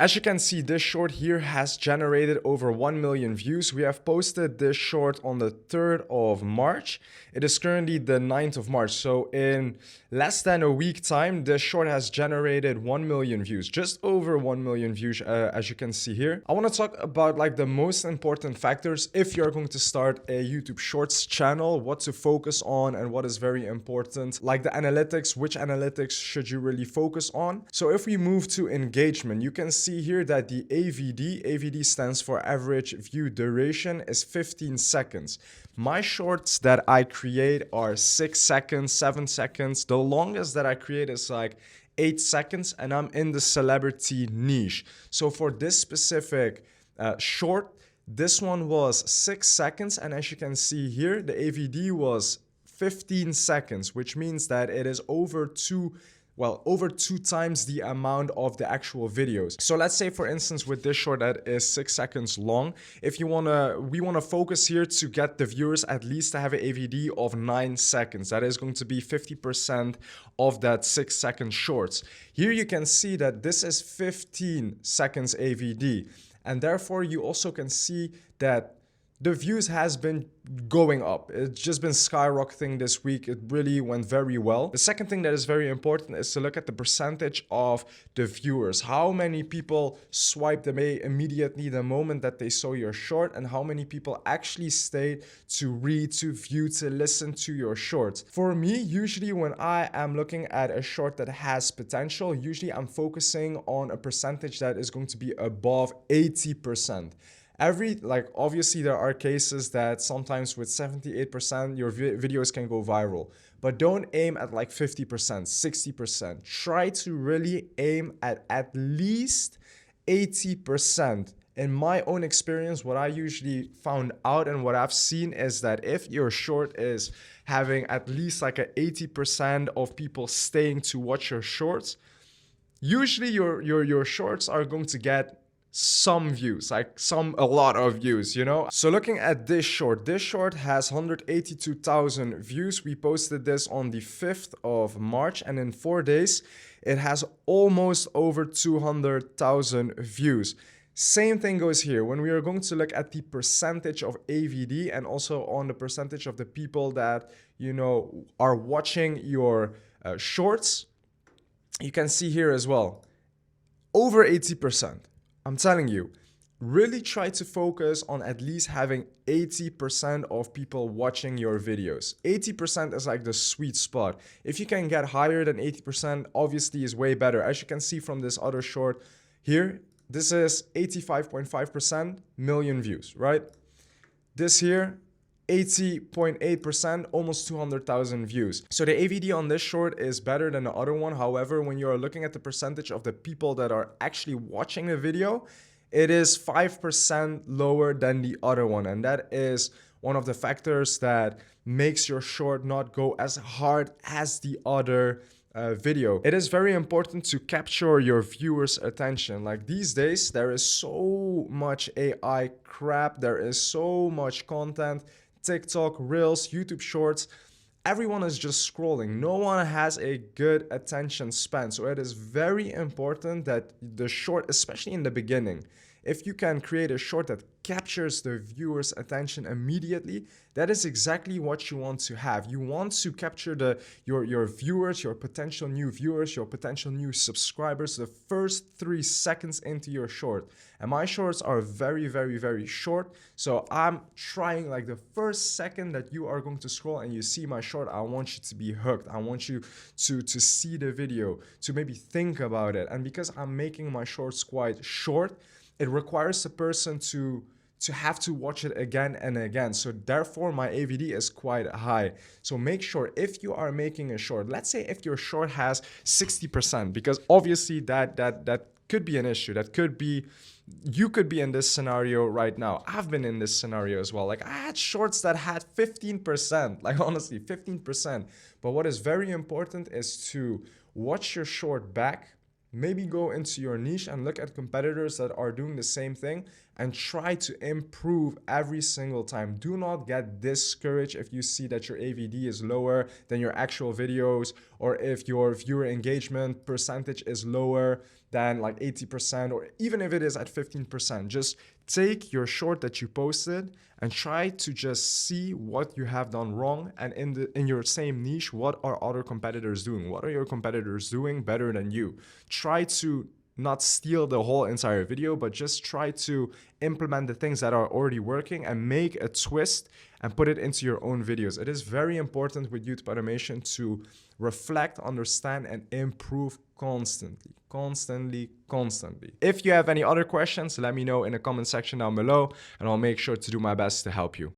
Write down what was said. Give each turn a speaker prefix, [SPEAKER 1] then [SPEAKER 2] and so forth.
[SPEAKER 1] As you can see, this short here has generated over 1 million views. We have posted this short on the 3rd of March. It is currently the 9th of March. So in less than a week time, this short has generated 1 million views, just over 1 million views, as you can see here. I want to talk about like the most important factors if you're going to start a YouTube Shorts channel, what to focus on and what is very important, like the analytics, which analytics should you really focus on. So if we move to engagement, you can see here that the AVD stands for average view duration, is 15 seconds. My shorts that I create are 6 seconds, 7 seconds. The longest that I create is like 8 seconds, and I'm in the celebrity niche. So for this specific short, this one was 6 seconds, and as you can see here, the AVD was 15 seconds, which means that it is over two times the amount of the actual videos. So let's say, for instance, with this short that is 6 seconds long, if you we wanna focus here to get the viewers at least to have an AVD of 9 seconds. That is going to be 50% of that 6-second shorts. Here you can see that this is 15 seconds AVD, and therefore you also can see that the views has been going up. It's just been skyrocketing this week. It really went very well. The second thing that is very important is to look at the percentage of the viewers. How many people swiped away immediately the moment that they saw your short, and how many people actually stayed to read, to view, to listen to your shorts. For me, usually when I am looking at a short that has potential, usually I'm focusing on a percentage that is going to be above 80%. Obviously there are cases that sometimes with 78% your videos can go viral, but don't aim at like 50%, 60%. Try to really aim at least 80%. In my own experience, what I usually found out and what I've seen is that if your short is having at least like an 80% of people staying to watch your shorts, usually your shorts are going to get some views, a lot of views, you know? So looking at this short has 182,000 views. We posted this on the 5th of March, and in 4 days, it has almost over 200,000 views. Same thing goes here. When we are going to look at the percentage of AVD and also on the percentage of the people that, you know, are watching your shorts, you can see here as well, over 80%. I'm telling you, really try to focus on at least having 80% of people watching your videos. 80% is like the sweet spot. If you can get higher than 80%, obviously is way better. As you can see from this other short here, this is 85.5% million views, right? This here, 80.8%, almost 200,000 views. So the AVD on this short is better than the other one. However, when you're looking at the percentage of the people that are actually watching the video, it is 5% lower than the other one. And that is one of the factors that makes your short not go as hard as the other video. It is very important to capture your viewers' attention. Like these days, there is so much AI crap. There is so much content. TikTok, Reels, YouTube Shorts, everyone is just scrolling. No one has a good attention span. So it is very important that the short, especially in the beginning, if you can create a short that captures the viewer's attention immediately, that is exactly what you want to have. You want to capture your viewers, your potential new viewers, your potential new subscribers the first 3 seconds into your short. And my shorts are very, very, very short. So I'm trying, like, the first second that you are going to scroll and you see my short, I want you to be hooked. I want you to see the video, to maybe think about it. And because I'm making my shorts quite short, it requires a person to have to watch it again and again. So therefore my AVD is quite high. So make sure if you are making a short, let's say if your short has 60%, because obviously that could be an issue. That could be, you could be in this scenario right now. I've been in this scenario as well. Like I had shorts that had 15%, like honestly 15%. But what is very important is to watch your short back, maybe go into your niche and look at competitors that are doing the same thing and try to improve every single time. Do not get discouraged if you see that your AVD is lower than your actual videos, or if your viewer engagement percentage is lower than like 80%, or even if it is at 15%, just take your short that you posted and try to just see what you have done wrong, and in your same niche, what are other competitors doing? What are your competitors doing better than you? Try to not steal the whole entire video, but just try to implement the things that are already working and make a twist and put it into your own videos. It is very important with YouTube automation to reflect, understand, and improve constantly. If you have any other questions, let me know in the comment section down below, and I'll make sure to do my best to help you.